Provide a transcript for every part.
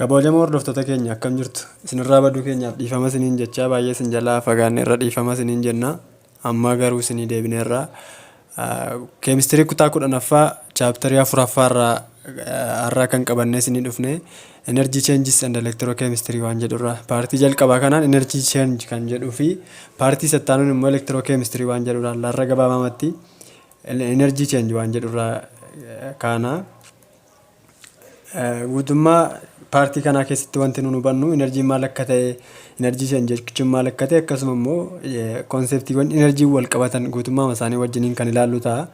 Kabajamoo hordoftoota keenya akkam jirtu? Isinirraa baduu keenyaaf dhiifama isiniin jechaa baay'ee isin jalaa fagaanne irra dhiifama isiniin jenna. Amma garuu isinii deebineerra. Keemistirii kutaa 10ffaa chaaptarii 4ffaa irraa kan qabannee isinii dhufne energy changes and electrochemistry waan jedhurra. Paartii jalqabaa kanaan energy change kan jedhuu fi paartii sattaanuun immoo electrochemistry waan jedhurra larra gabaabamatti energy change waan jedhurra kana. Guutummaa paartii kanaa keessatti wanti nuti hubannu energy maal akka ta'e, energy change jechuun maal akka ta'e akkasuma immoo konseptiiwwan energy wal qabatan guutummaa isaanii wajjiniin kan ilaallu ta'a.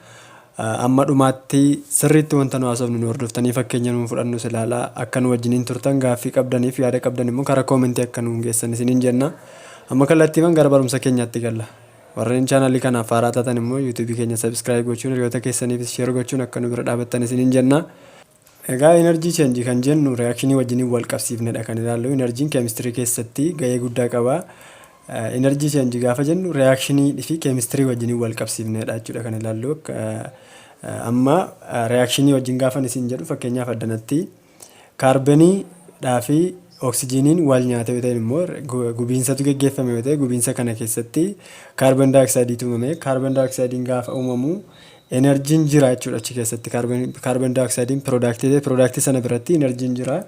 Amma dhumaatti sirriitti wanta nu haasofnu nu hordoftanii fakkeenya nu fudhannu ilaalaa akka nu wajjiniin turtan gaaffii qabdaniif yaada qabdan immoo karaa koomentii akka nu geessan isiniin jenna. Amma kallattiiwwan gara barumsa keenyaatti galla. Warreen chaanalii kanaaf haaraa taatan immoo yuutuubii keenya subscribe gochuun hiriyoota keessaniifis share gochuun akka nu bira dhaabattan isiniin jenna. Egaa energy change kan jennu reakshinii wajjiniin wal qabsiifnedha kan ilaallu. Enerjiin keemistirii keessatti gahee guddaa qaba. Energy change gaafa jennu reakshinii fi keemistirii wajjiniin wal qabsiifnedha jechuudha kan ilaallu. Amma reakshinii wajjin gaafa isin jedhu fakkeenyaaf addanatti kaarboniidhaa fi oksijiiniin wal nyaata yoo ta'e immoo gubiinsatu geggeeffame yoo ta'e gubiinsa kana keessatti kaarboon daayoksaayidiitu uumame. Kaarboon daayoksaayidiin gaafa uumamu enerjiin jira jechuudha achi keessatti kaarboon daayoksaayidiin piroodaaktii sana biratti enerjiin jira.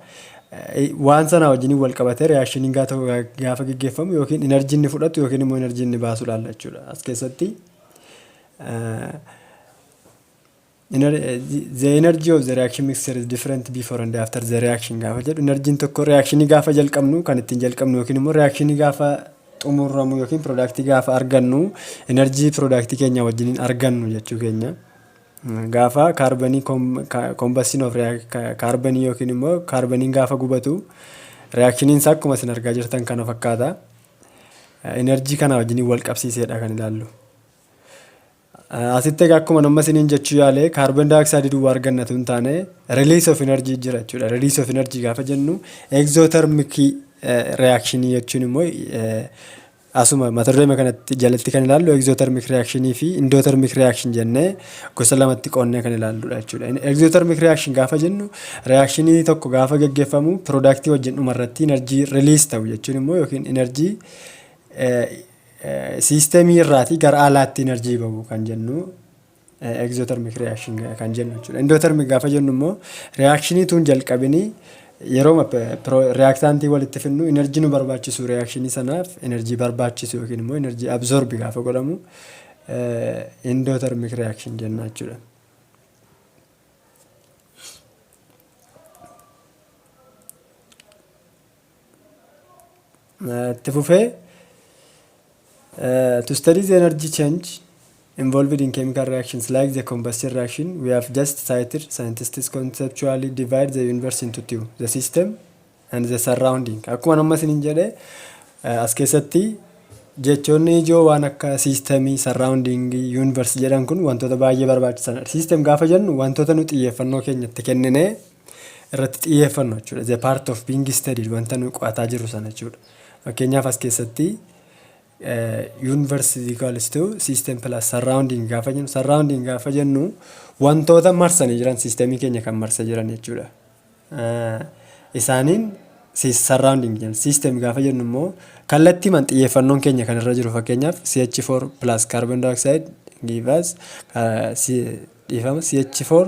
Waan sana wajjin wal qabatee reakshinii gaafa geggeeffamu yookiin enerjiin ni fudhatu yookiin immoo enerjiin ni baasu laalla jechuudha. As keessatti the energy of the reaction mixture is different before and after the reaction gaafa jedhu enerjiin tokko reakshinii gaafa jalqabnu kan ittiin jalqabnu yookiin immoo reakshinii gaafa xumuramu yookiin piroodaaktii gaafa argannu enerjii piroodaaktii keenya wajjiniin argannu jechuu keenya. Gaafa kaarbonii combustion of kaarbonii yookiin immoo kaarboniin gaafa gubatu reakshiniin isaa akkuma isin argaa jirtan kana fakkaata. Enerjii kana wajjiniin wal qabsiiseedha kan ilaallu. Asitti egaa akkuma nama isiniin jechuu yaale kaarboon daayoksaayiidii duwwaa argannatu hin taane release of energy jira jechuudha. Release of energy gaafa jennu exothermic reakshinii jechuun immoo asuma mata duree kanatti jalatti kan ilaallu exothermic reakshinii fi endothermic reaction jennee gosa lamatti qoonnee kan ilaalludha jechuudha. Exothermic reaction gaafa jennu reakshinii tokko gaafa geggeeffamu piroodaaktii wajjin dhumarratti enerjii release ta'u jechuun immoo yookiin enerjii siistemii irraatii gara alaatti enerjii bahu kan jennu exothermic reaction kan jennu jechuudha. Endothermic gaafa jennu immoo reakshinii tun jalqabinii yeroo reaktaantii walitti finnu enerjii nu barbaachisu reakshinii sanaaf enerjii barbaachisu yookiin immoo enerjii absorb gaafa godhamu endothermic reaction jenna jechuudha. Itti fufee to study the energy change involved in chemical reactions like the combustion reaction, we have just cited scientists conceptually divide the universe into two, the system and the surrounding. Akkuma nama isiniin jedhe as keessatti jechoonni ijoo waan akka systemii, surrounding, universe jedhan kun wantoota baay'ee barbaachisanidha. System gaafa jennu wantoota nu xiyyeeffannoo keenyatti kennine irratti xiyyeeffannu jechuudha. The part of being studied wanta nu qo'ataa jirru sana jechuudha. Fakkeenyaaf as keessatti universe is equals to system plus surrounding gaafa jennu surrounding gaafa jennu wantoota marsanii jiran sistemii keenya kan marsa jiran jechuudha. Isaaniin surrounding jenna. System gaafa jennu immoo kallattii man xiyyeeffannoon keenya kan irra jiru fakkeenyaaf CH4 plus carbon dioxide give us CH4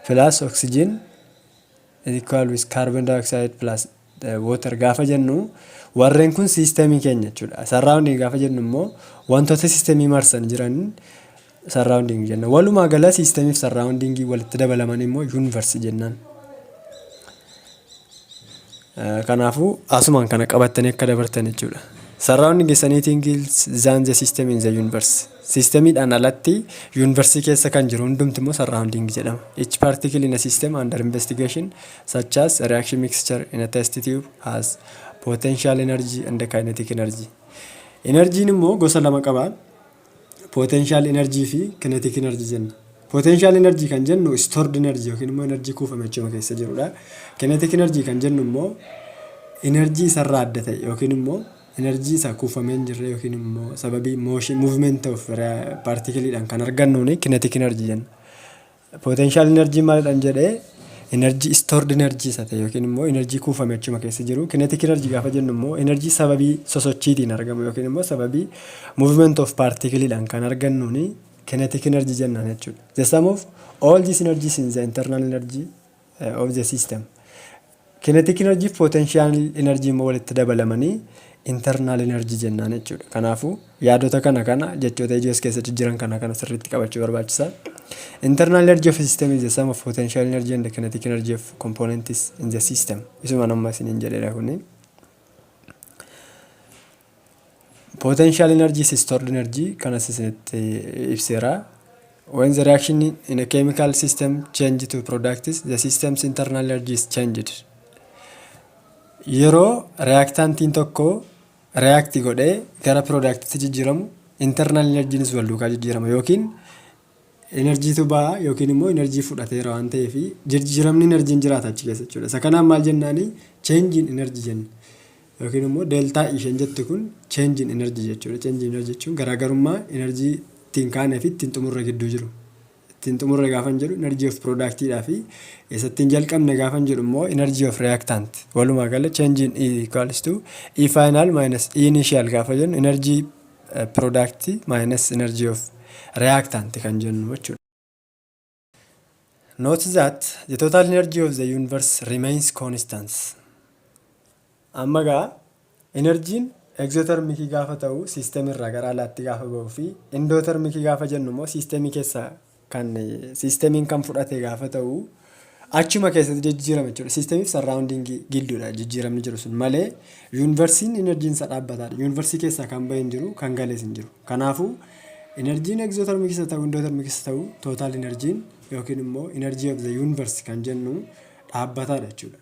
plus oxygen is equal with carbon dioxide plus water gaafa jennu warreen kun sistemii keenya jechuudha. Surrounding gaafa jennu immoo wantoota sistemii marsan jiran surrounding jenna. Walumaa gala sistemii fi surrounding walitti dabalaman immoo universe jennaan. Kanaafuu asumaan kana qabattanii akka dabartan jechuudha. Surrounding is anything else than the system in the universe. Sistemiidhaan alatti universe keessa kan jiru hundumti immoo surrounding jedhama. Each particle in a system under investigation such as a reaction mixture in a test tube has potential energy and kinetic energy. Energiin immoo gosa lama qaba. Potential energy fi kinetic energy jenna. Potential energy kan jennu stored energy yookiin immoo energy kuufame achuma keessa jirudha. Kinetic energy kan jennu immoo energy isarraa adda ta'e yookiin immoo energy isa kuufamee hin jirre yookiin immoo sababii motion movement of particle dhaan kan argannuuni kinetic energy jenna. Potential energy maalidhaan jedhee enerjii stored enerjii isa ta'e yookiin immoo enerjii kuufame achuma keessa jiru. Kinetic energy gaafa jennu immoo enerjii sababii sosochiitiin argamu yookiin immoo sababii movement of particle-dhaan kan argannuuni kinetic energy jennaan jechuudha. The sum of all these energies in the internal energy of the system. Kinetic energy potential energy immoo walitti dabalamanii internal energy jennaan jechuudha. Kanaafuu yaadota kana jechoota ijoo keessatti jiran kana sirriitti qabachuu barbaachisaa. Internal energy of a system is the sum of potential energy and the kinetic energy of components in the system. Isuma namma isiniin jedheedha kuni. Potential energy is stored energy kanas isinitti ibseera. When the reaction in a chemical system change to products, the system's internal energy is changed. Yeroo reactantiin tokko react godhee gara productitti jijjiiramu internal energy is wal duukaa jijjiirama yookiin enerjii tu ba'a yookiin immoo enerjii fudhateera waan ta'eef jijjiiramni enerjiin jiraata achi keessa jechuudha. Isa kanaan maal jennaani change in energy jenna yookiin immoo deltaa isheen jettu kun change in energy jechuudha. Change in energy jechuun garaagarummaa enerjii ittiin kaanee fi ittiin xumurre gidduu jiru. Ittiin xumurre gaafa jedhu energy of productidhaa fi isattiin jalqabne gaafa jedhu immoo energy of reactant. Walumaa gala change in E equals to E final minus E initial gaafa jennu energy product minus energy of reactant kan jennu jechuudha. Note that the total energy of the universe remains constant. Amma gaa energiin exothermic gaafa ta'u system irraa gara alaatti gaafa ba'u fi endothermic gaafa jennu immoo systemii keessa kan systemiin kan fudhate gaafa ta'u achuma keessatti jijjiirama jechuudha. Systemiif surrounding gidduudha jijjiiramni jiru sun malee universiin energiin isa dhaabbataadha. Universii keessaa kan ba'e hin jiru kan galees hin jiru. Kanaafuu energiin exothermic isa ta'u endothermic isa ta'u total energiin yookiin immoo energy of the universe kan jennu dhaabbataadha jechuudha.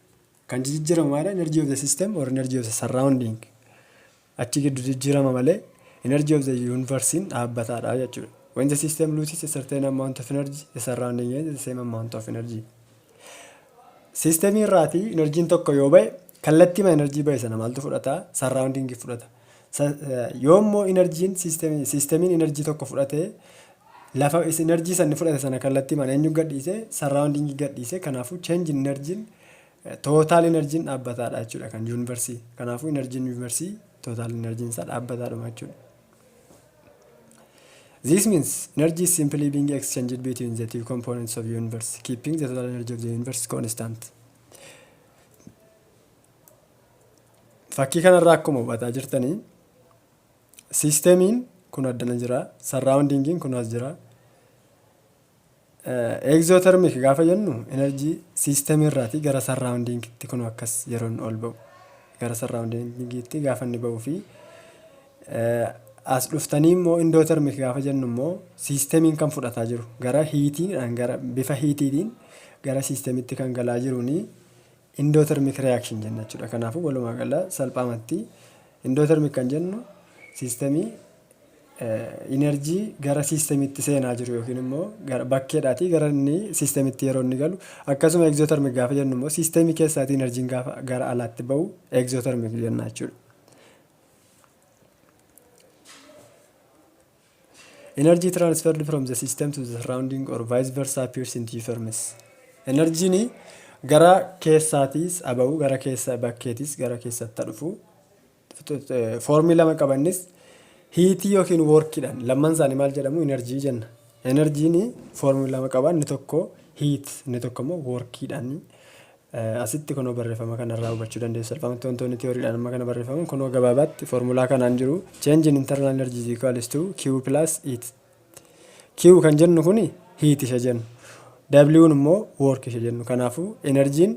Kan jijjiiramu maala energy of the system or energy of the surrounding achi giddu jijjiirama malee energy of the universe dhaabbataadha jechuudha. When the system loses a certain amount of energy, the surrounding has the same amount of energy. System irraati energiin tokko yoo ba'e kallattiima energy ba'e sana maaltu fudhata? Surrounding fudhata. Yoo immoo energiin systemiin energy tokko fudhate lafa energy sanni fudhate sana kallattiimaan eenyu gadhiise surrounding gadhiise. Kanaafuu change in energy total energy dhaabbataadha jechuudha kan universe. Kanaafuu energy universe total energy isaa dhaabbataadha jechuudha. This means energy is simply being exchanged between the two components of the universe, keeping the total energy of the universe constant. Fakkii kanarraa akkuma hubataa jirtanii systemiin kun addana jira, surroundingiin kun as jira. Exothermic gaafa jennu energy system irraati gara surroundingitti kun akkas yeroon ol ba'u gara surroundingitti gaafa inni ba'u fi as dhuftanii immoo endothermic gaafa jennu immoo systemiin kan fudhataa jiru gara heatiin gara bifa heatiitiin gara systemitti kan galaa jiruuni endothermic reaction jenna jechuudha. Kanaafuu walumaa gala salphaamatti endothermic kan jennu systemii energy gara systemitti seenaa jiru yookiin immoo gara bakkeedhaatii gara inni systemitti yeroo inni galu. Akkasuma exothermic gaafa jennu immoo systemii keessaatii energiin gaafa gara alaatti ba'u exothermic jenna jechuudha. Energy transferred from the system to the surrounding or vice versa appears in two forms. Energy ni gara keessaatiis aba'u gara keessa bakkeetis gara keessatti dhufu formii lama qabannis heatii yookiin workiidhaan lamman isaanii maal jedhamu energy jenna. Energy ni formii lama qaban inni tokko heat inni tokko immoo workiidhaan asitti kunoo barreeffama kanarraa hubachuu dandeessu. Salphaamatti wantoonni tiyooriidhaan amma kana barreeffaman kunoo gabaabaatti formulaa kanaan jiru change in internal energy is equals to Q plus heat. Q kan jennu kuni heat isa jennu. W immoo work isa jennu. Kanaafuu energiin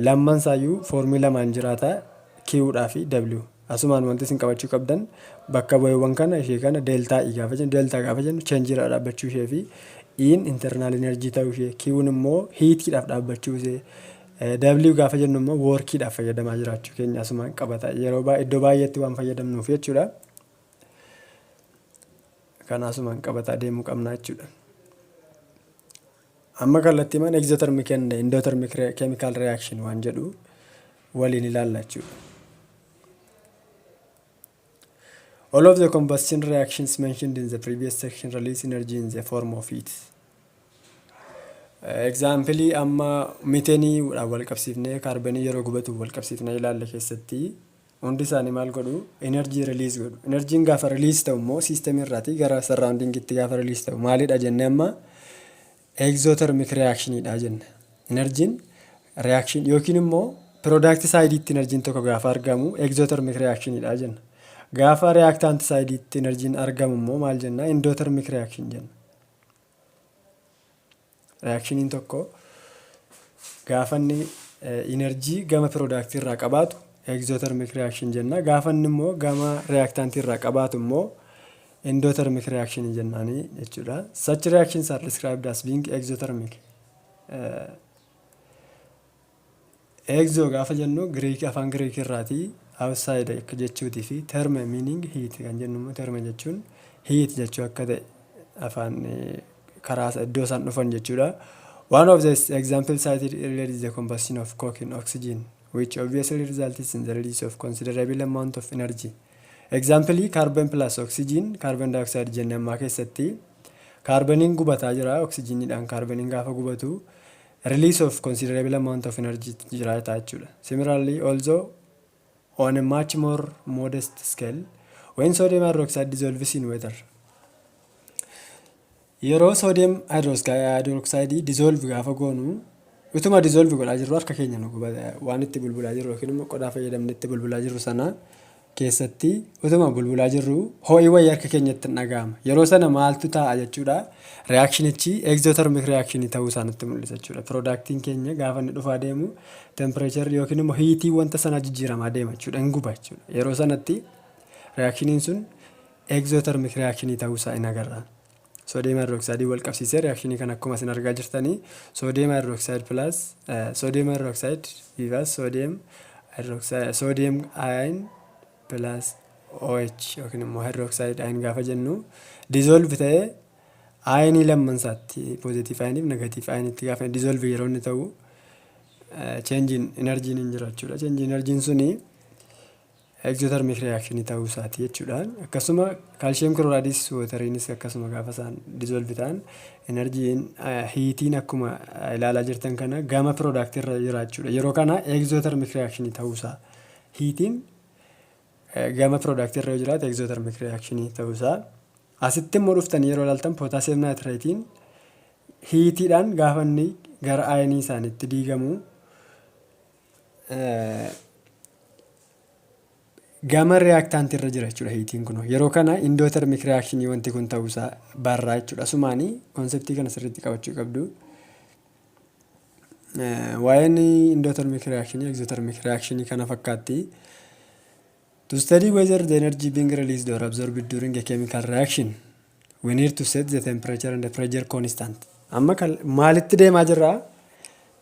lamman saayyuu formii lamaan jiraata Q dhaa fi W. Asumaan wanti isin qabachuu qabdan bakka bu'eewwan kana ishee kana deltaa E gaafa jennu deltaa gaafa jennu change irraa dhaabbachuu ishee fi E'n internal energy ta'uu ishee Q'n immoo heatidhaaf dhaabbachuu ishee W gaafa jennu immoo workidhaaf fayyadamaa jiraachuu keenya asumaan qabata. Yeroo iddoo baay'eetti waan fayyadamnuuf jechuudha. Kana asumaan qabata deemuu qabna jechuudha. Amma kallattiimaan exothermic and endothermic chemical reaction waan jedhu waliin ilaalla jechuudha. All of the combustion reactions mentioned in the previous section release energy in the form of heat. Example amma miteenii wal qabsiifnee kaarbanii yeroo gubatu wal qabsiifnee ilaalla keessatti hundi isaanii maal godhu energy release godhu. Energy'n gaafa release ta'u immoo system irraatii gara surrounding'itti gaafa release ta'u maalidha jennee amma exothermic reaction'idha jenna. Energy'n reaction yookiin immoo product side'itti energy'n tokko gaafa argamu exothermic reaction'idha jenna. Gaafa reactant side'itti energy'n argamu immoo maal jenna endothermic reaction jenna. Reactionin tokko gaafa inni energy gama product irraa qabaatu exothermic reaction jenna. Gaafa inni immoo gama reactant irraa qabaatu immoo endothermic reaction jennaani jechuudha. Such reactions are described as being exothermic. Exo gaafa jennu Greek afaan Greek irraati outside jechuutii fi term meaning heat kan jennu immoo term jechuun heat jechuu akka ta'e afaan karaa iddoo isaan dhufan jechuudha. One of the examples cited earlier is the combustion of coke in oxygen, which obviously results in the release of considerable amount of energy. Example carbon plus oxygen, carbon dioxide jennee amma keessatti carboniin gubataa jira, oxygeniidhaan carboniin gaafa gubatu release of considerable amount of energy jiraata jechuudha. Similarly, also on a much more modest scale, when sodium hydroxide dissolves in water, yeroo sodium hydroxide dissolve gaafa goonu utuma dissolve godhaa jirru harka keenya nu gubata waan itti bulbulaa jirru yookiin immoo qodaa fayyadamnee itti bulbulaa jirru sana keessatti utuma bulbulaa jirru ho'i wayii harka keenyatti dhaga'ama. Yeroo sana maaltu ta'a jechuudha. Reactionichi exothermic reaction ta'uu isaa nutti mul'isa jechuudha. Productiin keenya gaafa inni dhufaa deemu temperature yookiin immoo heatii wanta sana jijjiiramaa deema jechuudha. Hin guba jechuudha. Yeroo sanatti reactioniin sun exothermic reaction ta'uu isaa hin agarra. Sodium hydroxide wal qabsiisee reaction kan akkuma isin argaa jirtanii sodium hydroxide plus sodium hydroxide equals sodium ion plus OH yookiin immoo hydroxide ion gaafa jennu dissolve ta'ee ionii lammansaatti positive ioniif negative ionitti gaafa dissolve yeroo inni ta'u change in energy hin jira jechuudha. Change in energy suni exothermic reaction ta'uu isaati jechuudha. Akkasuma calcium chloride wateriinis akkasuma gaafa isaan dissolve ta'an energy heatiin akkuma ilaalaa jirtan kana gama product irra jira jechuudha. Yeroo kana exothermic reaction ta'uu isaa heatiin gama product irra jiraata exothermic reaction ta'uu isaa. Asitti immoo dhuftan yeroo ilaaltan potassium nitratein heatiidhaan gaafa inni gara ionii isaaniitti diigamu gama reactant irra jira jechuudha heatiin kun. Yeroo kana endothermic reaction wanti kun ta'uu isaa barraa jechuudha. Sumaanii konseptii kana sirriitti qabachuu qabdu. Waa'een endothermic reaction exothermic reaction kana fakkaatti. To study whether the energy being released or absorbed during a chemical reaction, we need to set the temperature and the pressure constant. Amma maalitti deemaa jirra?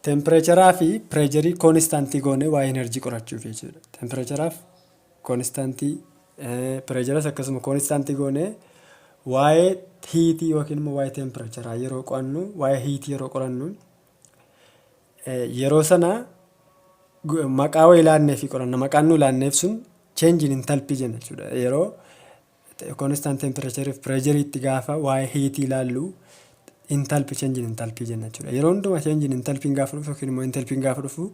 Temperature fi pressure constant goone waa energy qorachuuf jechuudha. Temperature constant pressure akkasuma constant goone waa'ee heat yookiin immoo waa'ee temperature yeroo qorannu waa'ee heat yeroo qorannu yeroo sana maqaa wayii ilaannee fi qoranna maqaan nu ilaanneef sun change in enthalpy jenna jechuudha. Yeroo constant temperature if pressure itti gaafa waa'ee heat ilaallu enthalpy change in enthalpy jenna jechuudha. Yeroo hundumaa change in enthalpy gaafa dhufu yookiin immoo enthalpy gaafa dhufu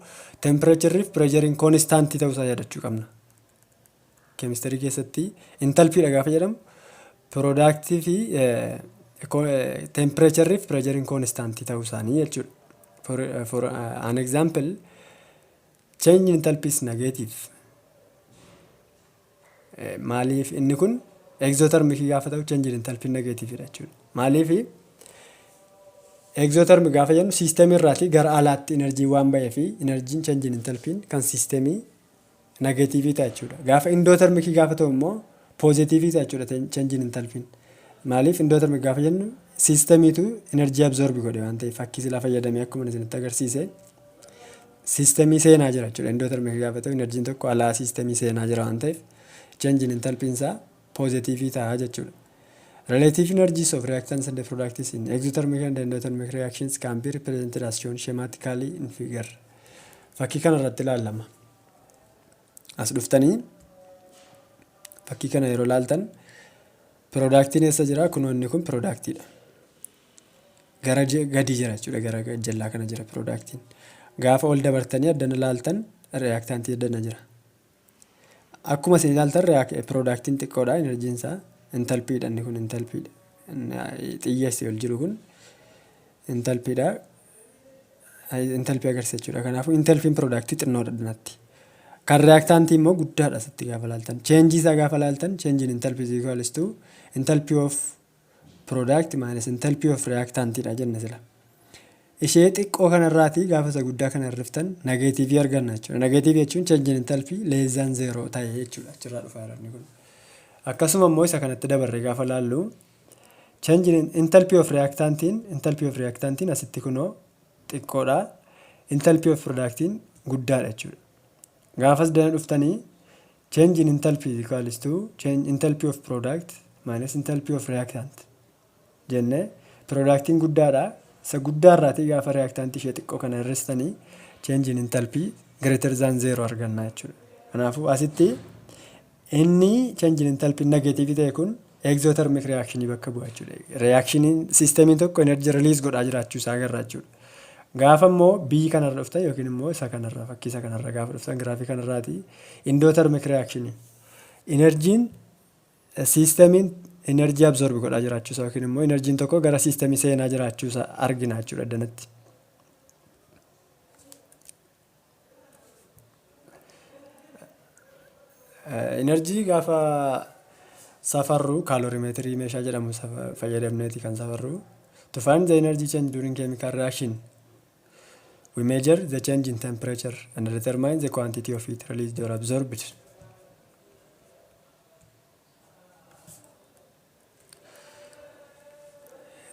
temperature if pressure constant ta'uu isaa yaadachuu qabna. Chemistry keessatti enthalpy dha gaafa jedhamu product fi temperature if pressure constant ta'uu isaanii jechuudha. For an example, change in enthalpy is negative. Maaliif inni kun exothermic gaafa ta'u change in enthalpy negative dha jechuudha. Maaliif exothermic gaafa jennu system irraati gara alaatti energy waan ba'ee fi energy change in enthalpy kan system negative ta'a jechuudha. Gaafa endothermic gaafa ta'u immoo positive ta'a jechuudha change in enthalpy. Maaliif endothermic gaafa jennu systemiitu energy absorb godhe waan ta'eef fakkii sila fayyadamee akkuma isinitti agarsiise systemii seenaa jira jechuudha. Endothermic gaafa ta'u energy tokko alaa systemii seenaa jira waan ta'eef change in enthalpy isaa positive ta'a jechuudha. Relative energies of reactants and products in exothermic and endothermic reactions can be represented as shown schematically in figure. Fakkii kana irratti ilaalama. As dhuftanii fakkii kana yeroo ilaaltan productiin eessa jira? Kun inni kun productidha. gara gadi jira jechuudha. Gara jallaa kana jira piroodaaktiin. Gaafa ol dabartanii addana ilaaltan reaaktaantii addana jira. Akkuma isin ilaaltan piroodaaktiin xiqqoodha enerjiin isaa. Intalpiidha inni kun intalpiidha. Xiyyeessee ol jiru kun intalpiidha. Intalpii agarsiisa jechuudha. Kanaafuu intalpiin piroodaaktii xinnoodha addanatti. Kan reaaktaantii immoo guddaadha asitti gaafa ilaaltan. Cheenjii isaa gaafa ilaaltan cheenjiin intalpii is equals to intalpii of product minus intalpii of reaaktaantiidha jenna sila. Ishee xiqqoo kanarraatii gaafa isa guddaa kana hirriftan negeetiivii arganna jechuudha. Negeetiivii jechuun cheenjiin intalpii less than 0 ta'e jechuudha. Achirraa dhufaa jiran kun. Akkasuma immoo isa kanatti dabarree gaafa ilaallu cheenjiin intalpii of reaaktaantiin asitti kunoo xiqqoodha. Intalpii of productiin guddaadha jechuudha. Gaafas dana dhuftanii change in enthalpy is equals to change enthalpy of product minus enthalpy of reactant jenne productiin guddaadha. Isa guddaarraatii gaafa reactantii ishee xiqqoo kana hirristanii change in enthalpy greater than 0 arganna jechuudha. Kanaafuu asitti inni change in enthalpy negative ta'e kun exothermic reaction bakka bu'a jechuudha. Reactioniin siistemiin tokko energy release godhaa jiraachuu isaa agarra jechuudha. Gaafa immoo bii kanarra dhuftan yookiin immoo isa kanarra fakkii isa kanarra gaafa dhuftan giraafii kanarraati endothermic reaction enerjiin siistemiin enerjii absorb godhaa jiraachuusaa yookiin immoo enerjiin tokko gara siistemii seenaa jiraachuusaa argina jechuudha addanatti. Enerjii gaafa safarru kaaloorimeetirii meeshaa jedhamu fayyadamneeti kan safarru. To find the energy change during chemical reaction, we measure the change in temperature and determine the quantity of heat released or absorbed.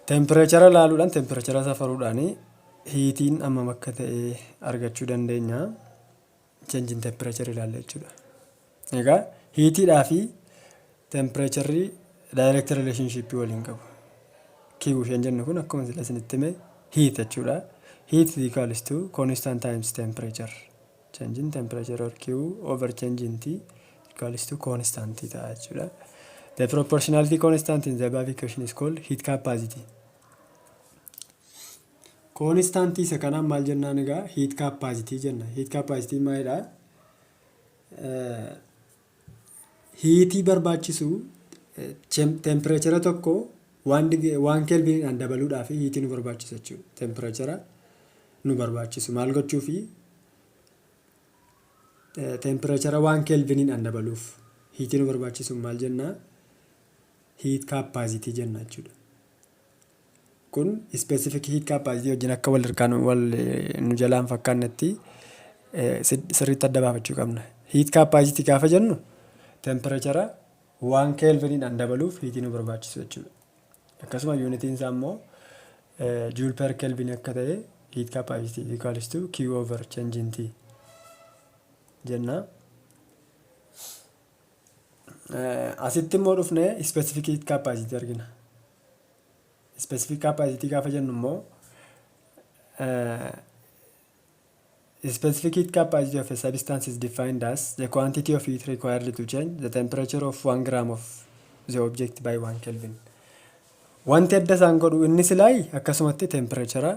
Temperature ilaaluudhaan temperature safaruudhaan hiitiin amma akka ta'e argachuu dandeenya. Change in temperature ilaalla jechuudha. Egaa hiitiidhaa fi temperature direct relationship waliin qabu. Q isheen jennu kun akkuma sila isinitti hime heat jechuudha. Heat is equals to constant times temperature. Change in temperature or Q over change in T equals to constant ta'a jechuudha. The proportionality constant in the above equation is called heat capacity. Constant isa kanaan maal jennaan egaa heat capacity jenna. Heat capacity maalidha? Heatii barbaachisu temperature tokko waan kelviniidhaan dabaluudhaaf hiitii nu barbaachisa jechuudha. Temperature nu barbaachisu maal gochuufi temperature waan kelviniidhaan dabaluuf hiitii nu barbaachisu maal jenna? Heat capacity jenna jechuudha. Kun specific heat capacity wajjin akka wal hirkaan wal nu jalaan fakkaannetti sirriitti adda baafachuu qabna. Heat capacity gaafa jennu temperature waan kelviniidhaan dabaluuf hiitii nu barbaachisu jechuudha. Akkasuma unitiin isaa immoo joule per kelvin akka ta'e heat capacity equals to Q over change in T jenna. Asitti immoo dhufnee specific heat capacity argina. Specific capacity gaafa jennu immoo specific heat capacity of a substance is defined as the quantity of heat required to change the temperature of 1 gram of the object by 1 Kelvin. Wanti adda isaan godhu inni silaayi akkasumatti temperature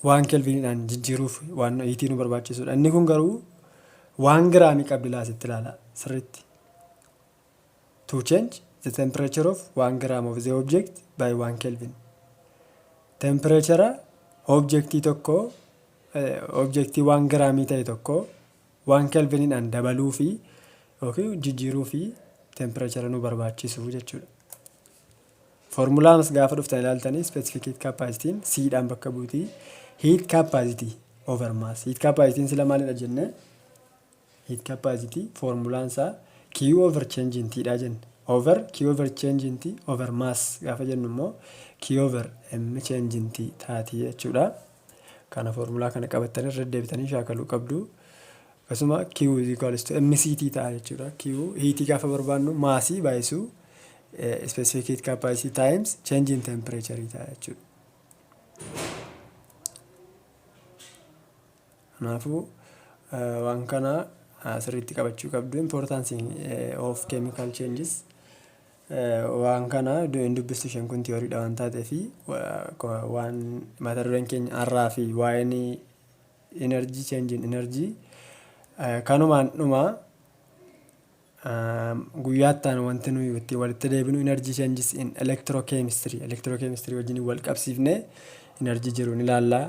1 Kelviniidhaan jijjiiruuf waan hiitii nu barbaachisudha. Inni kun garuu 1 giraamii qabdi laasitti ilaala sirriitti. To change the temperature of 1 gram of the object by 1 Kelvin. Temperature objectii tokko objectii 1 giraamii ta'e tokko 1 Kelviniidhaan dabaluu fi yookiin jijjiiruu fi temperature nu barbaachisu jechuudha. Formulaan gaafa dhuftan ilaaltanii specific heat capacity C dhaan bakka buutii heat capacity over mass. Heat capacity sila maalidha jenne? Heat capacity formulaan isaa Q over change in T dha jenne. Over Q over change in T over mass gaafa jennu immoo Q over M change in T taati jechuudha. Kana formulaa kana qabattanii irra deebitanii shaakaluu qabdu. Akkasuma Q is equals to MCT ta'a jechuudha. Q heatii gaafa barbaannu maasii baay'isuu specific heat capacity times change in temperature ta'a jechuudha. Kanaafuu waan kana sirriitti qabachuu qabdu. Importance of chemical changes waan kana hin dubbistu isheen kun tiyooriidha waan taateef waan mata dureen keenya har'aa fi waa'een energy changing energy kanumaan dhuma guyyaattaan wanti nuyi itti walitti deebinu energy changes in electrochemistry wajjin wal qabsiifne energy jiru ni ilaalla.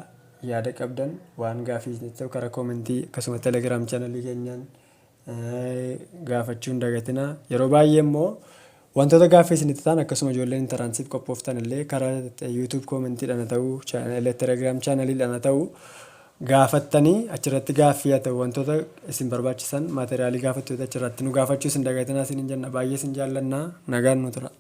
Yaada qabdan waan gaafii ta'u karaa koomentii akkasuma telegram channelii keenyaan gaafachuu hin dagatinaa. Yeroo baay'ee immoo wantoota gaaffii isinitti ta'an akkasuma ijoolleen intaraansiif qophooftan illee karaa YouTube koomentiidhaan ta'uu telegram channeliidhaan ta'uu gaafattanii achirratti gaaffii haa ta'u wantoota isin barbaachisan maateriyaalii gaafattoota achirratti nu gaafachuu hin dagatinaa isin jenna. Baay'ee isin jaallannaa nagaan nu tura.